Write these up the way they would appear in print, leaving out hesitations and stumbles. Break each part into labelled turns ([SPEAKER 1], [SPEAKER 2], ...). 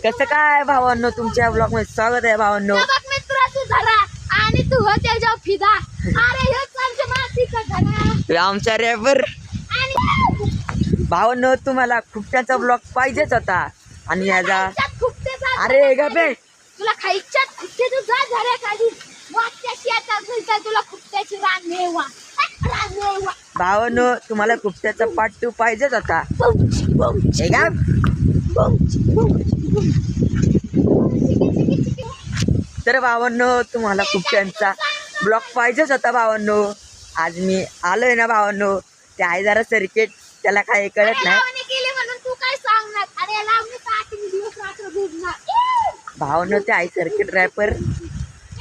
[SPEAKER 1] कसं काय भावांनो, तुमच्या ब्लॉग मध्ये स्वागत आहे भावांनो.
[SPEAKER 2] आणि तू त्याच्या फिदा. अरे
[SPEAKER 1] आमच्या रॅपर भावांनो, तुम्हाला खुपट्याचा ब्लॉग पाहिजेच होता आणि याचा अरे गबे
[SPEAKER 2] तुला खायच्या खुपटे तू जा झाडाखाली वाटत्याशी आता तुला खुपट्याची रानमेवा रानमेवा.
[SPEAKER 1] भावांनो, तुम्हाला खुपट्याचा पार्ट 2 पाहिजेच होता. हे का तर भावांनो, तुम्हाला खुपट्यांचा ब्लॉग पाहिजेच होता भावांनो. आज मी आलोय ना भावांनो. ते आहे जरा सर्किट, त्याला काही कळत नाही भावांनो. ते आहे सर्किट रॅपर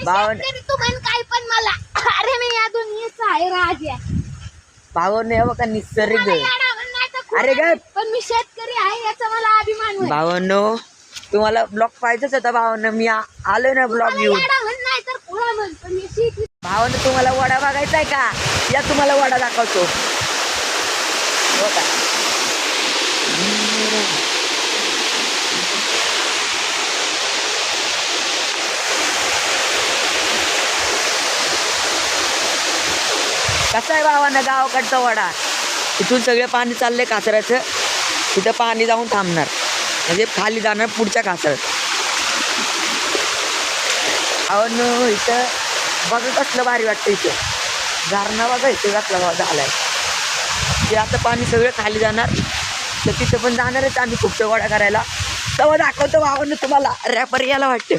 [SPEAKER 1] भावांनो.
[SPEAKER 2] काय पण मला अरे मी या दुनियेचा आहे राज आहे
[SPEAKER 1] भावांनो. हे बघा निसर्ग. अरे ग
[SPEAKER 2] पण मी शेतकरी आहे याचा मला अभिमान आहे
[SPEAKER 1] भावांनो. तुम्हाला ब्लॉग पाहिजेच होता भावांनो. मी आलोय ना ब्लॉग घेऊन भावांनो. तुम्हाला वडा बघायचा आहे का? या तुम्हाला वडा दाखवतो. हो का? कसा आहे भावांना गावाकडचा वडा? इथून सगळे पाणी चाललंय कासऱ्याचं. तिथं पाणी जाऊन थांबणार म्हणजे खाली जाणार पुढच्या कासऱ्यात. भावांनो, इथं बघा कसलं भारी वाटतं. इथं झारणा बघा इथं कसला झालाय. ते आता पाणी सगळं खाली जाणार, तर तिथं पण जाणारच आम्ही खुपटे गोळा करायला. तेव्हा दाखवतो भावांनो तुम्हाला. रॅपर याला वाटतं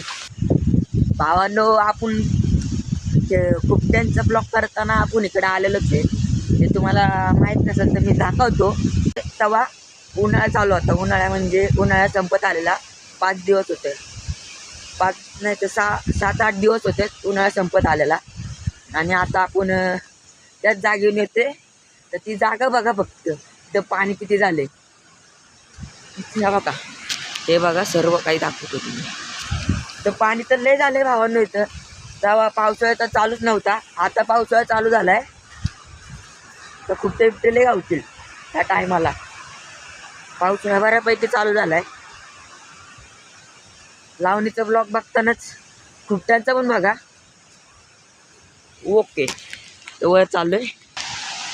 [SPEAKER 1] भावांनो. आपण खुपट्यांचा ब्लॉग करताना आपण इकडे आलेलोच आहे. ते तुम्हाला माहीत नसेल तर मी दाखवतो. तेव्हा उन्हाळा चालू होता. उन्हाळा म्हणजे उन्हाळा संपत आलेला. 5 दिवस होते. 5 नाही तर 7-8 दिवस होते उन्हाळा संपत आलेला. आणि आता आपण त्याच जागेवर येते. तर ती जागा बघा फक्त. तर पाणी किती झाले बघा. ते बघा सर्व काही दाखवतो तुम्ही. तर पाणी तर लय झाले भावांनो इथं. तेव्हा पावसाळा तर चालूच नव्हता. आता पावसाळा चालू झाला आहे. तर खुपटे बिपटे लय गावतील त्या टायमाला. पावसाळा बऱ्यापैकी चालू झाला आहे. लावणीचा ब्लॉग बघतानाच खुपट्यांचा पण बघा. ओके. तर वर चाललो आहे.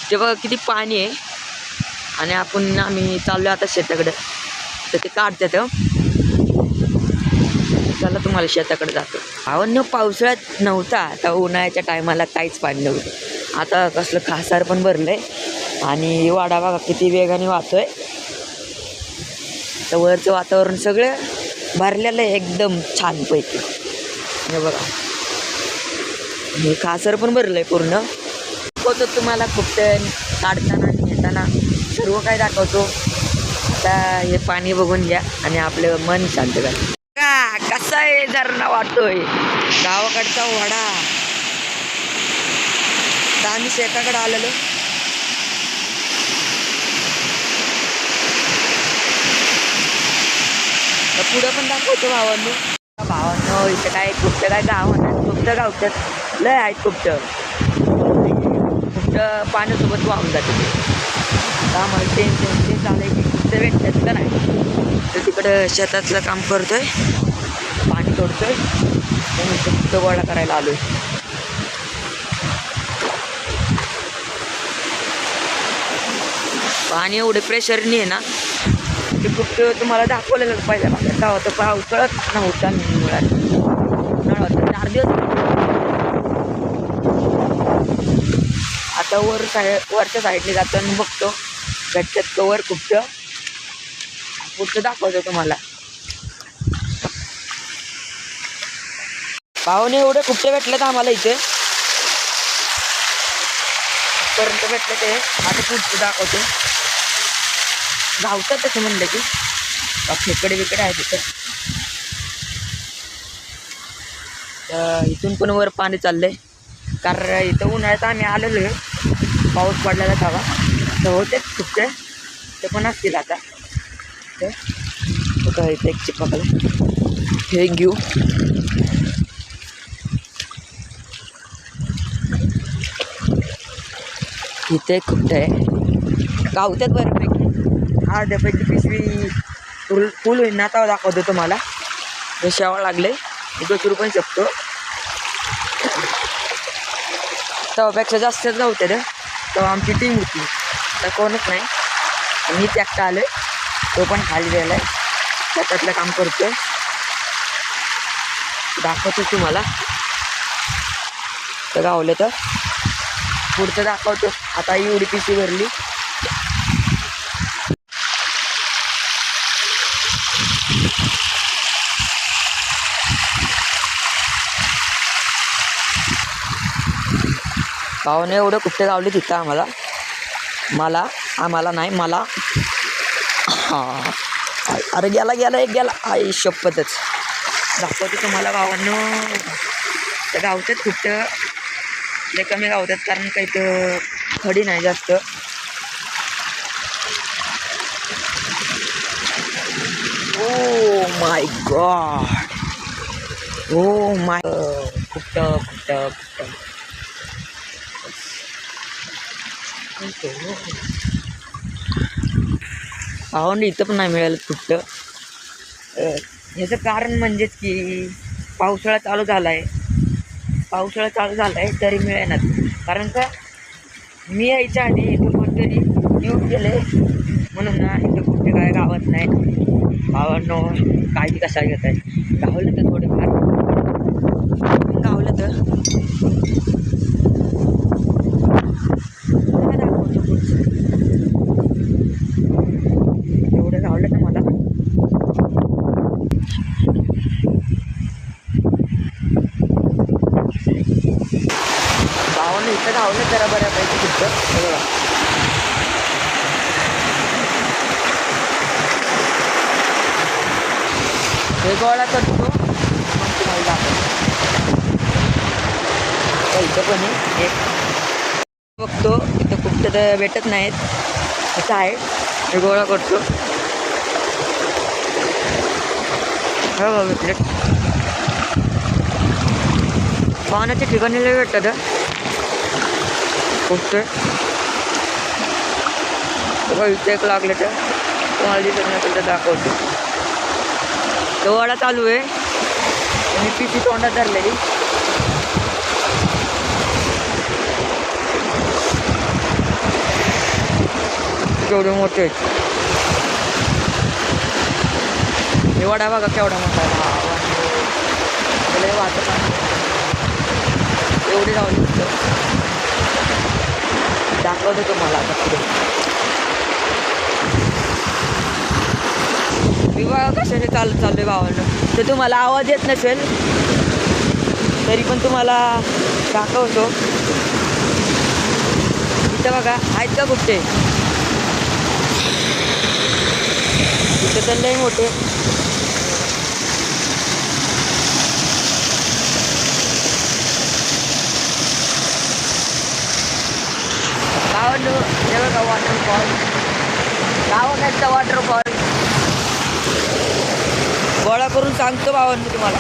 [SPEAKER 1] ते बघा किती पाणी आहे. आणि आम्ही चाललो आता शेताकडे. तर ते काढतात. चला तुम्हाला शेताकडे जातो. भावांनो, पावसाळ्यात नव्हता आता उन्हाळ्याच्या टायमाला काहीच पाणी नव्हतं. आता कसलं खासार पण भरलं आहे. आणि वाडा बघा किती वेगाने वाहतोय. तर वरचं वातावरण सगळं भरलेलं आहे एकदम छानपैकी. हे बघा हे खासर पण भरलं आहे पूर्ण. दाखवतो तुम्हाला खुपटे काढताना येताना सर्व काही दाखवतो. आता हे पाणी बघून घ्या आणि आपलं मन शांत करा. कसा आहे झरणा वाटतोय गावाकडचा वडा. तर आम्ही शेताकडे आलेलो. तर पुढं पण दाखवतो भावांनो. भावांनो, इथं काय खुपटं काय गाव खुपटं गावतात लय आहेत. खुपटं पाण्यासोबत वाहून जाते. आम्हाला टेन्शन ते चालू आहे की खुपटं भेटतात का नाही. तर तिकडं शेतातलं काम करतोय, पाणी तोडतोय. म्हणून खुपटं गोळा करायला आलोय. पाणी एवढे प्रेशरने आहे ना. ते खुपटं तुम्हाला दाखवलेलं पाहिजे. का होतं पावसाळ्यात नव्हता मुळात. उन्हाळा होता 4 दिवस. आता वरच्या साईडने जातो आणि बघतो भेटतात कवर खुपटं. पुढचं दाखवतो तुम्हाला. भावाने एवढे खुपटे भेटलेत आम्हाला इथे पर्यंत भेटले. ते आता पुढचं दाखवतो. गावतात तसं म्हणलं की खेकडे बिकडे आहेत तिथं. तर इथून पण वर पाणी चाललंय. कारण इथं उन्हाळ्यात आम्ही आलेलो आहे. पाऊस पडलेला तेव्हा तर होतेच खुपटे. ते पण असतील आता. तर इथे एक चिपकलं हे घेऊ. इथे खुपटे आहे गावतात बऱ्यापैकी. अर्ध्यापैकी पिशवी फुल होईल ना. तेव्हा दाखवतो तुम्हाला. हे शेवाळ लागले घसरू पण शकतो. तेव्हापेक्षा जास्तच नव्हते रे. तेव्हा आमची टीम होती, तर कोणच नाही. मी एकटा आलोय, तो पण खाली गेलाय, त्याच्यातलं काम करतोय. दाखवतो तुम्हाला तर गावलं तर पुढचं दाखवतो. आता एवढी पिशी भरली. भावाने एवढं कुठे गावले तिथं आम्हाला नाही मला. हा अरे गेला एक गेला. आई शपथच. दाखवतो तुम्हाला भावांनो. तर गावतात कुठं लय कमी गावतात, कारण काही तर खडी नाही जास्त. Oh my God. Oh my कुठं भावांनो इथं पण नाही मिळालं कुठं. ह्याचं कारण म्हणजेच की पावसाळा चालू झाला आहे तरी मिळेनात. कारण का मी यायच्या आधी इथं कोणतरी येऊन गेले म्हणून ना इथं कुठे काय गावात नाही. भावांनो काळजी कशा घेत आहे. गावलं तर थोडेफार गावलं तर एवढं गावलं तर मला भावानं इथं गावलं जरा बऱ्यापैकी तिथं. बघा हे गोळा करतो मग तुम्हाला दाखवतो. इथं पण आहे एक बघतो. इथं कुठं तर भेटत नाहीत. इथं आहे हे गोळा करतो. हो भेटले. पाण्याच्या ठिकाणी लय भेटतात कुठं. इथं एक लागलं तर तुम्हाला दिसत नाही तर दाखवतो. तो वाडा चालू आहे आणि पिशी तोंडात धरलेली. केवढे मोठे आहेत हे वडा. बघा केवढा मोठा आहे. वाटत एवढे जाऊन दाखवतो तुम्हाला आता पुढे. मी बघा कशाने चाललोय भावांना. तर तुम्हाला आवाज येत नसेल तरी पण तुम्हाला दाखवतो. इथं बघा आहेत का कुठे. इथं तर लय मोठे. गावानं हे बघा वॉटरफॉल. गावाकडचा वॉटरफॉल गोळा करून सांगतो भावांनी तुम्हाला.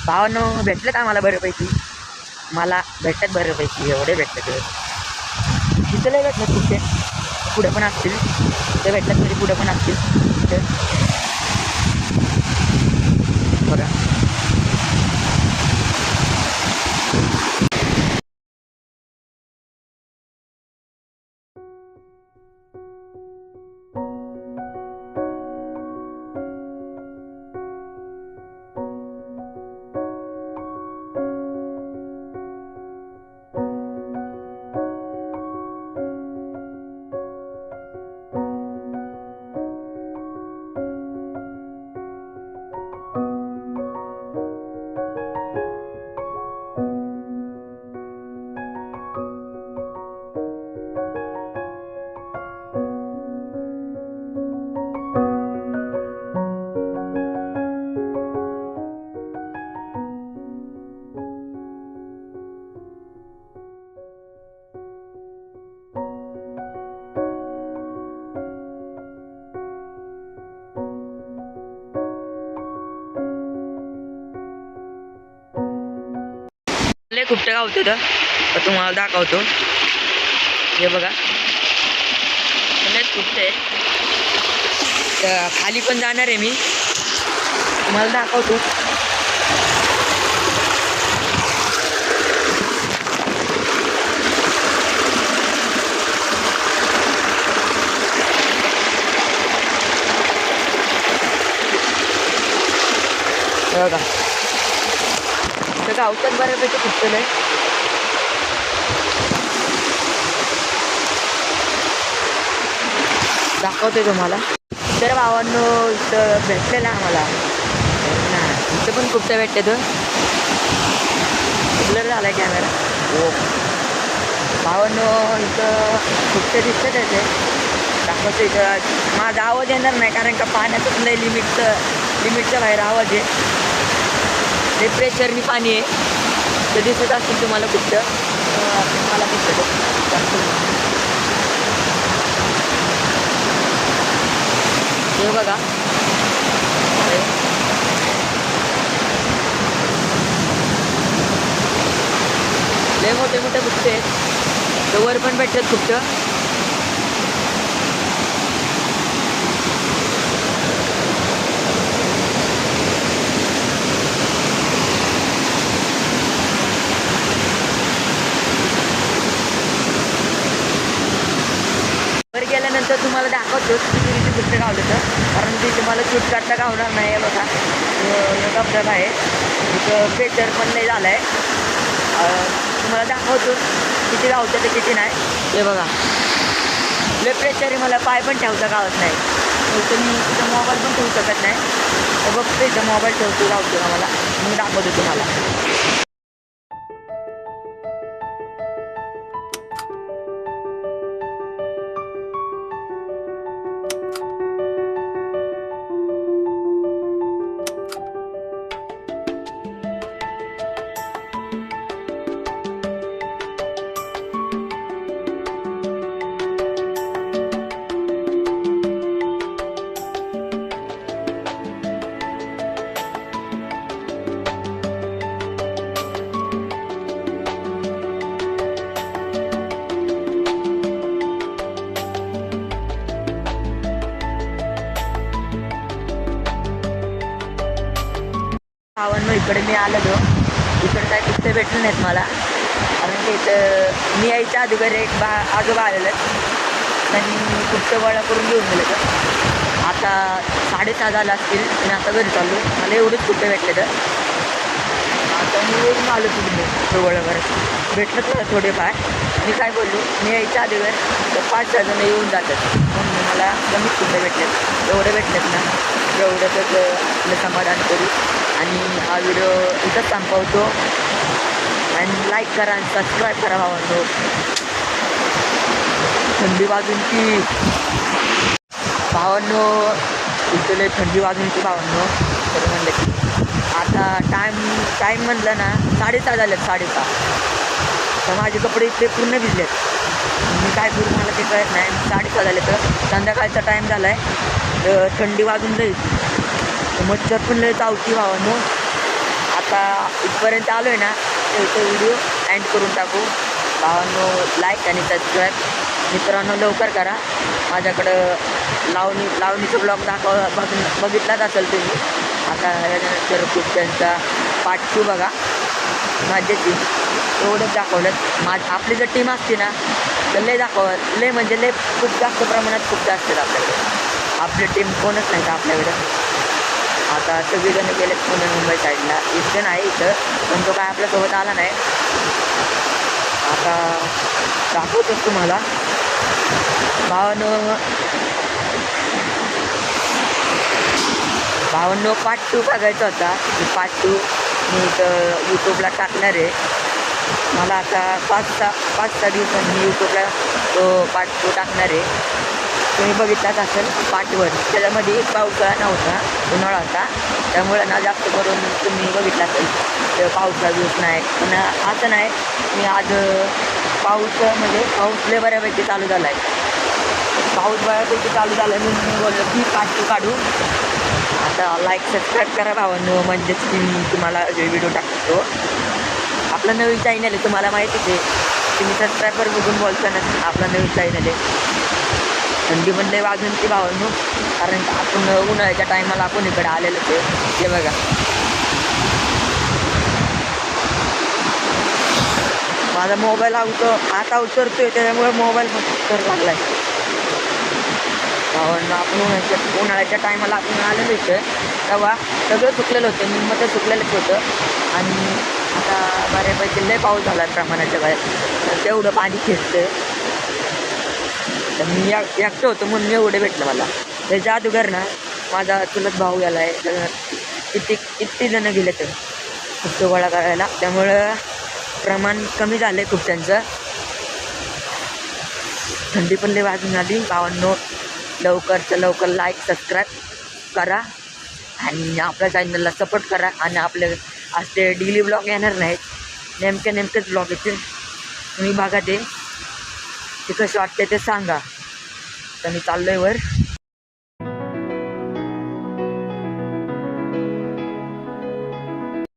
[SPEAKER 1] भावांनो भेटलं आम्हाला बऱ्यापैकी. मला भेटतात बऱ्यापैकी. एवढे भेटतात तिथं लय भेटतात. कुठे पुढे पण असतील ते भेटतात तरी पुढे पण असतील. बघा लय खूप गावतो तर तुम्हाला दाखवतो. हे बघा लयच खूप आहे. खाली पण जाणार आहे मी, तुम्हाला दाखवतो. बघा तर गावतात बऱ्यापैकी कुठलं आहे. दाखवतोय तुम्हाला. तर भावांनो इथं भेटलेलं आम्हाला ना, इथं पण खूपचं भेटते तर ब्लर झाला आहे कॅमेरा. हो भावांनो इथं खूपचं दिसतं त्याचे. दाखवतो इथं. माझा आवाज येणार नाही कारण का पाण्याचं लय लिमिटच्या बाहेर आवाज आहे. ते प्रेशरनी पाणी आहे तर दिसत असतील तुम्हाला कुठं. मला दिसतं हे बघा. लय मोठे मोठे बुट्टे आहेत. तर वर पण भेटतात कुठं. वर गेल्यानंतर तुम्हाला दाखवतो किती किती पुस्तकं गावलं तर, कारण की तुम्हाला शूट काढता गावणार नाही. आहे बघा धबधबा आहे तिथं. प्रेशर पण नाही झालं आहे. तुम्हाला दाखवतो किती गावतं तर किती नाही. हे बघा लय प्रेशर आहे. मला पाय पण ठेवता गावत नाही. तर मी तिथं मोबाईल पण ठेवू शकत नाही. तर बघतो इथं मोबाईल ठेवतो गावतो का मला, मी दाखवतो तुम्हाला. भावांनो इकडे मी आलो इकडे काय कुठे भेटले नाहीत मला, कारण की इथं मी यायच्या अगोदर एक आजोबा आलेलं त्यांनी कुठचं गोळा करून घेऊन गेलं. तर आता 6:30 झालं असतील आणि आता घरी चाललो. मला एवढंच कुठे भेटले तर आता मी येऊन आलो तिकडे गोळ्यावर भेटलं तर थोडेफार. मी काय बोललो, मी यायच्या अगोदर तर 5-6 जण येऊन जातात म्हणून मला कमीच कुठे भेटलेत. एवढे भेटलेत ना एवढंच आपलं समाधान करू. आणि हा व्हिडिओ इथंच संपवतो. आणि लाईक करा आणि सबस्क्राईब करा भावांनो. थंडी वाजून की भावांनो इथं लय थंडी वाजून की भावांनो. तर म्हणलं की आता टाईम म्हणलं ना 6:30 झालेत. 6:30 तर माझे कपडे इथे पूर्ण भिजलेत. मी काय करू मला ते कळत नाही. 6:30 झाले तर संध्याकाळचा टाईम झाला आहे. तर थंडी वाजून जाईल. मच्छर पण लय चावती भावांनो. आता इथपर्यंत आलो आहे ना तर इथं व्हिडिओ एंड करून टाकू भावांनो. लाईक आणि सबस्क्राईब मित्रांनो लवकर करा. माझ्याकडं लावणीचं ब्लॉग बघितलाच असेल तुम्ही. आता यानंतर खूप त्यांचा पार्ट 2 बघा. माझ्याची एवढंच दाखवलं. आपली जर टीम असते ना तर लय लय म्हणजे लय खूप जास्त प्रमाणात खूप जास्त आपल्याकडे. आपली टीम कोणच नाही का आपल्याकडं. आता सगळेजण गेलेत पुणे मुंबई साईडला. इथं नाही इथं पण तो काय आपल्यासोबत आला नाही. आता दाखवतोच तुम्हाला भावांनो पार्ट 2 बघायचा होता. पार्ट 2 मी इथं यूट्यूबला टाकणार आहे. मला आता 5-6 दिवसांनी मी यूट्यूबला तो पार्ट 2 टाकणार आहे. तुम्ही बघितलाच असेल पार्ट 1. त्याच्यामध्ये पावसाळा नव्हता, उन्हाळा होता. त्यामुळे ना जास्त करून तुम्ही बघितला असेल तर पावसाळा दिवस नाही. पण असं नाही, मी आज पाऊस लय बऱ्यापैकी चालू झाला आहे. पाऊस बऱ्यापैकी चालू झाला आहे म्हणून मी बोललो की पार्ट 2 काढू. आता लाईक सबस्क्राईब करा भावांनो, म्हणजेच की मी तुम्हाला जे व्हिडिओ टाकतो आपलं नवीन चॅनल आहे, तुम्हाला माहितीच आहे. तुम्ही सबस्क्रायबर बघून बोलताना आपला नवीन चॅनल आहे. थंडी पण लय वाजून ती भावांनो, कारण का आपण उन्हाळ्याच्या टायमाला आपण इकडे आलेलोच आहे. हे बघा माझा मोबाईल आता उतरतोय, त्याच्यामुळे मोबाईल पण लागला आहे. भावांना आपण उन्हाळ्याच्या टायमाला आपण आलेलो इथं, तेव्हा सगळं सुकलेलं होतं, निम्म तर सुकलेलंच होतं. आणि आता बऱ्यापैकी लय पाऊस झाला प्रमाणाच्या बाहेर, तर तेवढं पाणी खेचतं. तर मी एकटं होतं म्हणून एवढं भेटलं मला. त्याच्या अगोदर ना माझा चुलत भाऊ गेला आहे, किती जणं गेले तर खुपटं गोळा करायला, त्यामुळं प्रमाण कमी झालं आहे खुपट्यांचं. थंडी पण लय वाजून आली. भावांनो लवकरचं लवकर लाईक सबस्क्राईब करा आणि आपल्या चॅनलला सपोर्ट करा. आणि आपले असे डेली ब्लॉग येणार नाहीत, नेमकेच ब्लॉग येतील. तुम्ही बघा ते कसे वाटते ते सांगा. तर मी चाललो आहे वर.